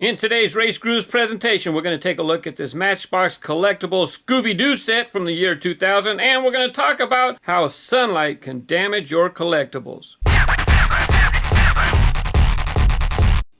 In today's RaceGrooves presentation, we're going to take a look at this Matchbox Collectibles Scooby Doo set from the year 2000, and we're going to talk about how sunlight can damage your collectibles.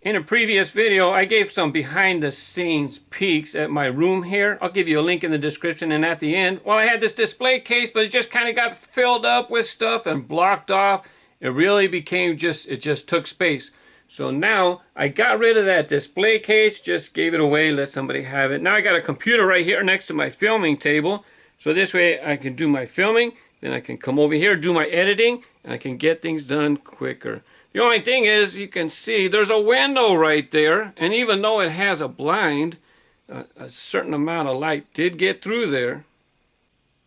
In a previous video, I gave some behind-the-scenes peeks at my room here. I'll give you a link in the description and at the end. Well, I had this display case, but it just kind of got filled up with stuff and blocked off. It really became it just took space. So now I got rid of that display case, just gave it away, let somebody have it. Now I got a computer right here next to my filming table. So this way I can do my filming, then I can come over here, do my editing, and I can get things done quicker. The only thing is, you can see there's a window right there, and even though it has a blind, a certain amount of light did get through there.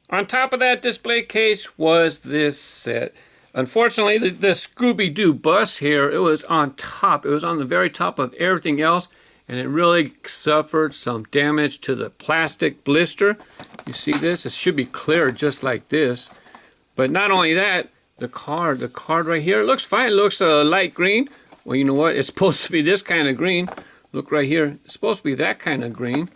On top of that display case was this set. Unfortunately, the Scooby Doo bus here, it was on top. It was on the very top of everything else, and it really suffered some damage to the plastic blister. You see this? It should be clear just like this. But not only that, the card right here, it looks fine. It looks light green. Well, you know what? It's supposed to be this kind of green. Look right here. It's supposed to be that kind of green.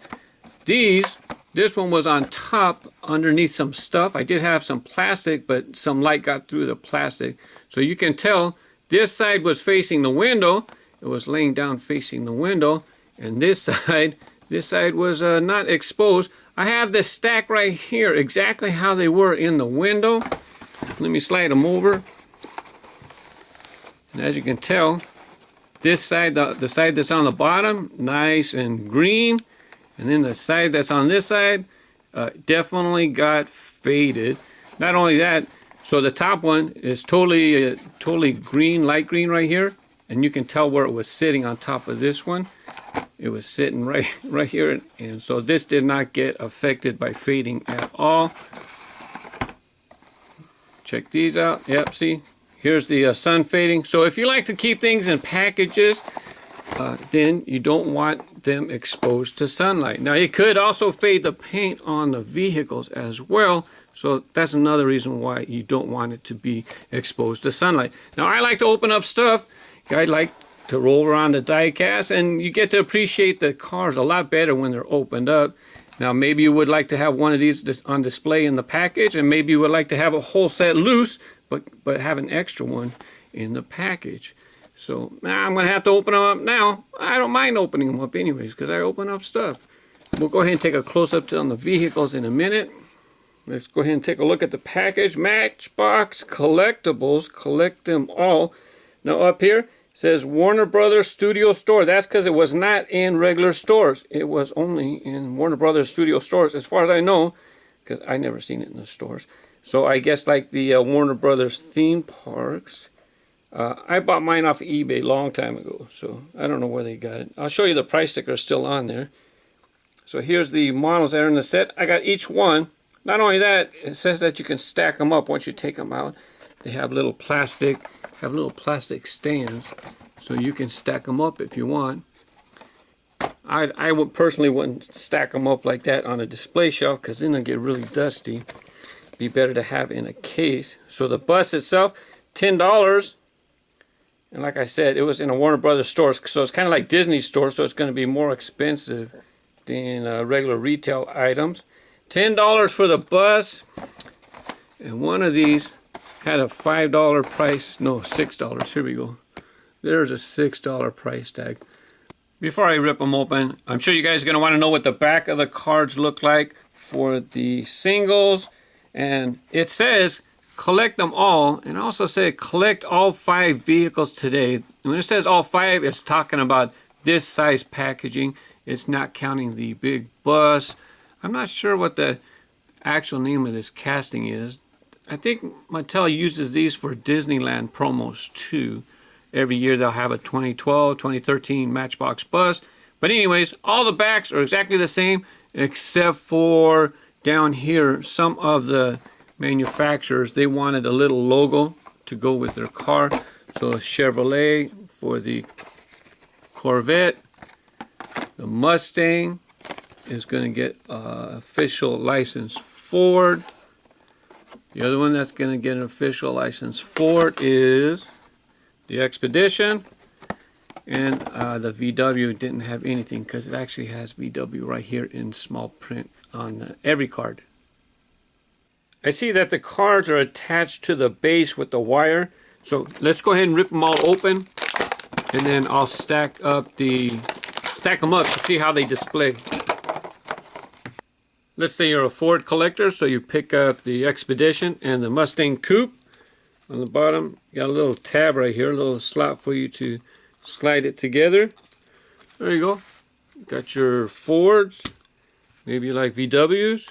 This one was on top underneath some stuff. I did have some plastic, but some light got through the plastic. So you can tell this side was facing the window. It was laying down facing the window. And this side was not exposed. I have this stack right here, exactly how they were in the window. Let me slide them over. And as you can tell, this side, the side that's on the bottom, nice and green. And then the side that's on this side definitely got faded. Not only that, so the top one is totally green, light green right here. And you can tell where it was sitting on top of this one. It was sitting right here. And so this did not get affected by fading at all. Check these out. Yep, see? Here's the sun fading. So if you like to keep things in packages, then you don't want them exposed to sunlight. Now, it could also fade the paint on the vehicles as well. So that's another reason why you don't want it to be exposed to sunlight. Now, I like to open up stuff. I like to roll around the die cast, and you get to appreciate the cars a lot better when they're opened up. Now, maybe you would like to have one of these on display in the package, and maybe you would like to have a whole set loose, but have an extra one in the package. So now I'm going to have to open them up now. I don't mind opening them up anyways, because I open up stuff. We'll go ahead and take a close-up on the vehicles in a minute. Let's go ahead and take a look at the package. Matchbox Collectibles, collect them all. Now up here, says Warner Brothers Studio Store. That's because it was not in regular stores. It was only in Warner Brothers Studio Stores, as far as I know, because I never seen it in the stores. So I guess like the Warner Brothers theme parks. I bought mine off of eBay a long time ago, so I don't know where they got it. I'll show you the price sticker still on there. So here's the models that are in the set. I got each one. Not only that, it says that you can stack them up once you take them out. They have little plastic stands, so you can stack them up if you want. I would personally wouldn't stack them up like that on a display shelf, because then they get really dusty. Be better to have in a case. So the bus itself, $10. And like I said, it was in a Warner Brothers store, so it's kind of like Disney store, so it's going to be more expensive than regular retail items. $10 for the bus, and one of these had a $5 price, no, $6. Here we go. There's a $6 price tag. Before I rip them open, I'm sure you guys are going to want to know what the back of the cards look like for the singles. And it says collect them all, and also say collect all 5 vehicles today. When it says all 5, it's talking about this size packaging. It's not counting the big bus. I'm not sure what the actual name of this casting is. I think Mattel uses these for Disneyland promos too. Every year they'll have a 2012, 2013 Matchbox bus. But anyways, all the backs are exactly the same, except for down here, some of the manufacturers, they wanted a little logo to go with their car. So Chevrolet for the Corvette. The Mustang is going to get official license Ford. The other one that's going to get an official license Ford is the Expedition. And the VW didn't have anything because it actually has VW right here in small print on every card. I see that the cards are attached to the base with the wire. So let's go ahead and rip them all open. And then I'll stack them up to see how they display. Let's say you're a Ford collector, so you pick up the Expedition and the Mustang Coupe. On the bottom, you got a little tab right here, a little slot for you to slide it together. There you go. Got your Fords, maybe you like VWs.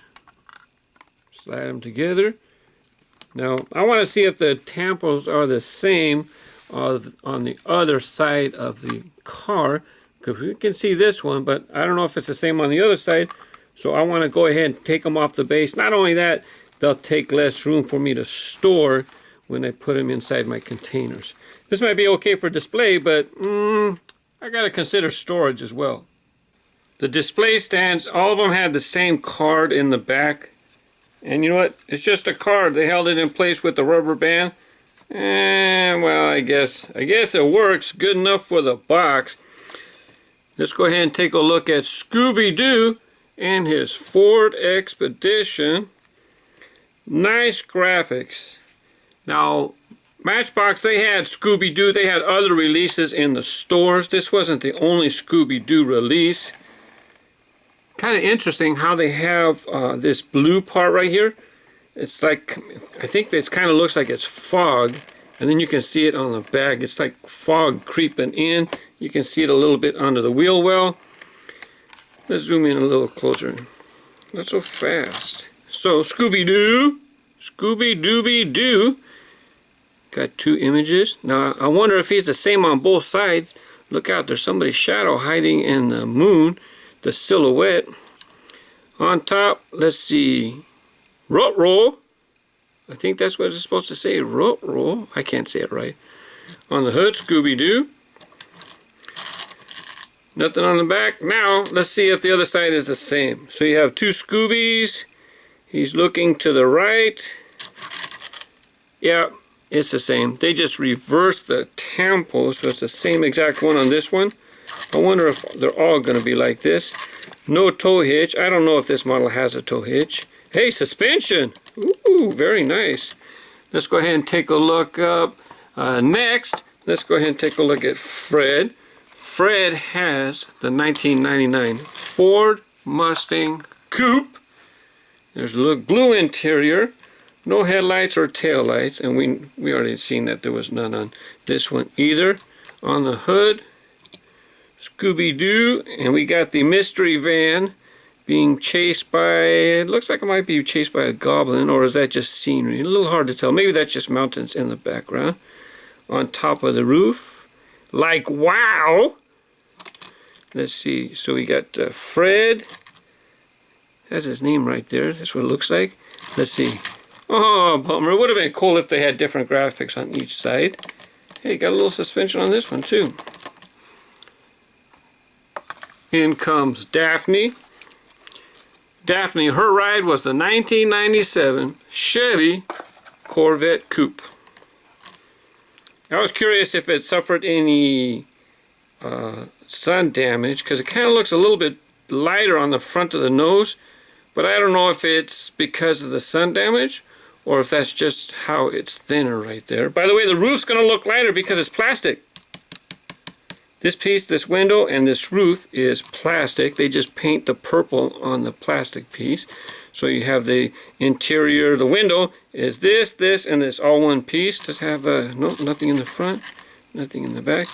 Slide them together. Now, I want to see if the tampos are the same on the other side of the car, because we can see this one, but I don't know if it's the same on the other side. So I want to go ahead and take them off the base. Not only that, they'll take less room for me to store when I put them inside my containers. This might be okay for display, but I got to consider storage as well. The display stands, all of them had the same card in the back. And you know what? It's just a card. They held it in place with the rubber band. And well, I guess it works good enough for the box. Let's go ahead and take a look at Scooby Doo and his Ford Expedition. Nice graphics. Now, Matchbox, they had Scooby Doo. They had other releases in the stores. This wasn't the only Scooby Doo release. Kind of interesting how they have this blue part right here. It's like, I think this kind of looks like it's fog, and then you can see it on the back. It's like fog creeping in. You can see it a little bit under the wheel well. Let's zoom in a little closer. Not so fast. So Scooby Doo, Scooby Dooby Doo. Got two images. Now I wonder if he's the same on both sides. Look out, there's somebody's shadow hiding in the moon, the silhouette. On top, let's see, Rut-roll. I think that's what it's supposed to say, Rut-roll. I can't say it right. On the hood, Scooby Doo. Nothing on the back. Now, let's see if the other side is the same. So you have two Scoobies. He's looking to the right. Yeah, it's the same. They just reversed the tampo, so it's the same exact one on this one. I wonder if they're all going to be like this. No tow hitch. I don't know if this model has a tow hitch. Hey, suspension. Ooh, very nice. Let's go ahead and take a look up. Next, let's go ahead and take a look at Fred. Fred has the 1999 Ford Mustang Coupe. There's a little blue interior. No headlights or tail lights, and we already seen that there was none on this one either. On the hood, Scooby Doo, and we got the mystery van being chased by, it looks like it might be chased by a goblin, or is that just scenery? A little hard to tell. Maybe that's just mountains in the background. On top of the roof, like wow. Let's see, so we got Fred, has his name right there. That's what it looks like. Let's see. Oh, bummer. It would have been cool if they had different graphics on each side. Hey, got a little suspension on this one too. In comes Daphne. Daphne, her ride was the 1997 Chevy Corvette Coupe. I was curious if it suffered any sun damage, because it kind of looks a little bit lighter on the front of the nose, but I don't know if it's because of the sun damage or if that's just how it's thinner right there. By the way, the roof's going to look lighter because it's plastic. This piece, this window, and this roof is plastic. They just paint the purple on the plastic piece. So you have the interior, the window is this, and this all one piece. Does have nothing in the front, nothing in the back.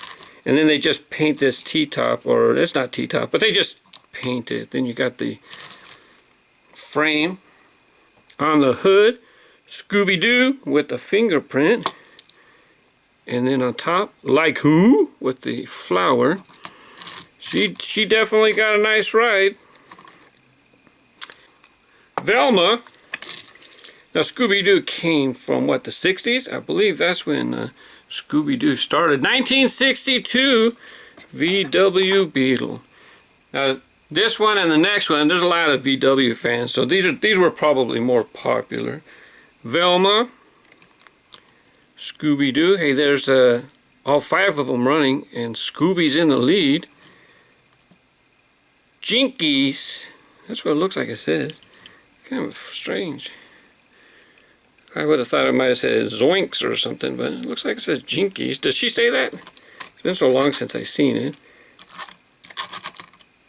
And then they just paint this T-top, or it's not T-top, but they just paint it. Then you got the frame. On the hood, Scooby Doo with the fingerprint. And then on top, like who? With the flower. She definitely got a nice ride. Velma. Now Scooby Doo came from what, the 60s? I believe that's when Scooby Doo started. 1962 VW Beetle. Now this one and the next one, there's a lot of VW fans, so these were probably more popular. Velma. Scooby Doo. Hey, there's all 5 of them running, and Scooby's in the lead. Jinkies, that's what it looks like it says. Kind of strange. I would have thought it might have said Zoinks or something, but it looks like it says Jinkies. Does she say that? It's been so long since I've seen it.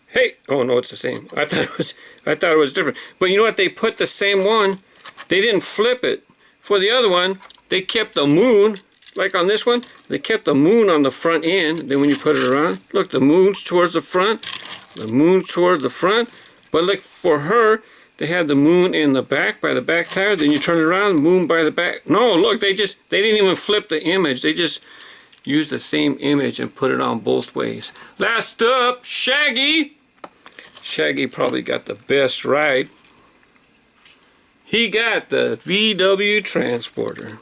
Hey! Oh no, it's the same. I thought it was different. But you know what? They put the same one. They didn't flip it. For the other one, they kept the moon. Like on this one, they kept the moon on the front end. Then when you put it around, look, the moon's towards the front. The moon's towards the front. But look, for her, they had the moon in the back by the back tire. Then you turn it around, moon by the back. No, look, they didn't even flip the image. They just used the same image and put it on both ways. Last up, Shaggy. Shaggy probably got the best ride. He got the VW Transporter.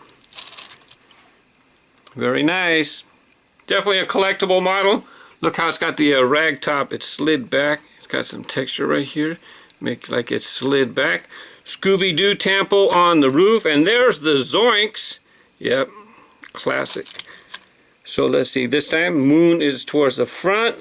Very nice. Definitely a collectible model. Look how it's got the rag top. It's slid back. It's got some texture right here. Make like it's slid back. Scooby Doo temple on the roof. And there's the Zoinks. Yep. Classic. So let's see. This time moon is towards the front.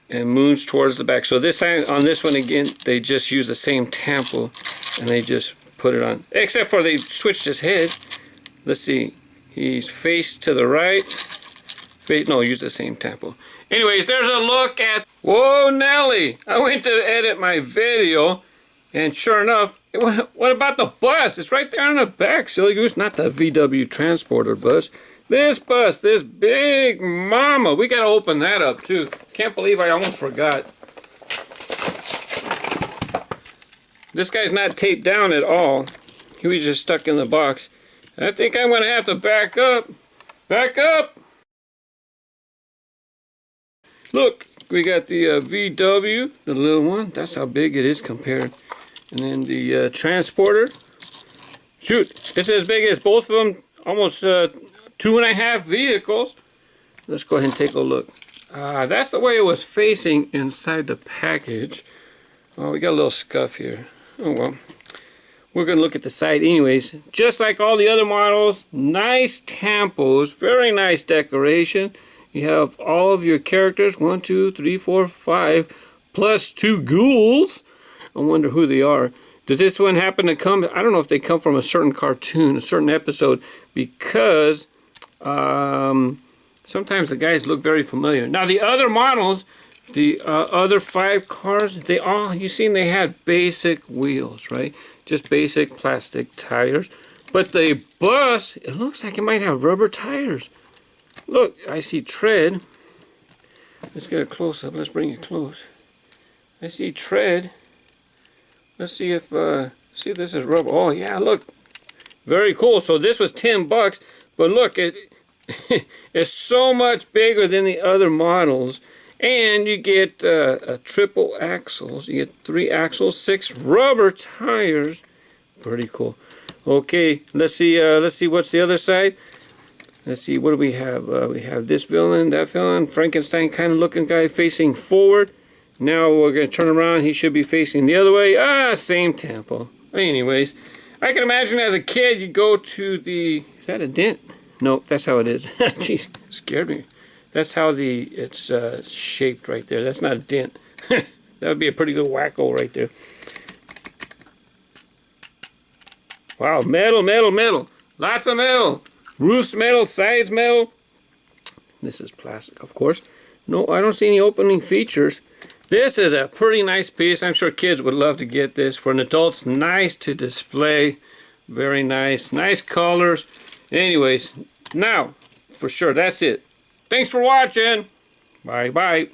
And moon's towards the back. So this time on this one again, they just use the same temple. And they just put it on. Except for they switched his head. Let's see. He's faced to the right. No, use the same temple. Anyways, there's a look at... Whoa, Nelly! I went to edit my video, and sure enough, what about the bus? It's right there in the back, silly goose. Not the VW Transporter bus. This bus, this big mama. We got to open that up, too. Can't believe I almost forgot. This guy's not taped down at all. He was just stuck in the box. I think I'm going to have to back up. Back up! Look, we got the VW, the little one. That's how big it is compared. And then the Transporter. Shoot, it's as big as both of them. Almost 2.5 vehicles. Let's go ahead and take a look. That's the way it was facing inside the package. Oh, we got a little scuff here. Oh well. We're going to look at the side anyways. Just like all the other models, nice tampos, very nice decoration. You have all of your characters, 1, 2, 3, 4, 5, plus 2 ghouls. I wonder who they are. Does this one happen to come? I don't know if they come from a certain cartoon, a certain episode, because sometimes the guys look very familiar. Now the other models, the other 5 cars, they all, you seen they had basic wheels, right? Just basic plastic tires. But the bus, it looks like it might have rubber tires. Look, I see tread. Let's get a close-up. Let's bring it close. I see tread. Let's see if this is rubber. Oh yeah, look. Very cool. So this was $10, but look, it's so much bigger than the other models. And you get a triple axles. You get 3 axles, 6 rubber tires. Pretty cool. Okay, let's see what's the other side. Let's see, what do we have? We have this villain, that villain, Frankenstein kind of looking guy facing forward. Now we're going to turn around. He should be facing the other way. Same tempo. Anyways, I can imagine as a kid you go to the... Is that a dent? No, that's how it is. Jeez, scared me. That's how it's shaped right there. That's not a dent. That would be a pretty little wacko right there. Wow, metal, metal, metal. Lots of metal. Roof's metal, sides metal. This is plastic, of course. No, I don't see any opening features. This is a pretty nice piece. I'm sure kids would love to get this. For an adult, it's nice to display. Very nice. Nice colors. Anyways, now, for sure, that's it. Thanks for watching. Bye-bye.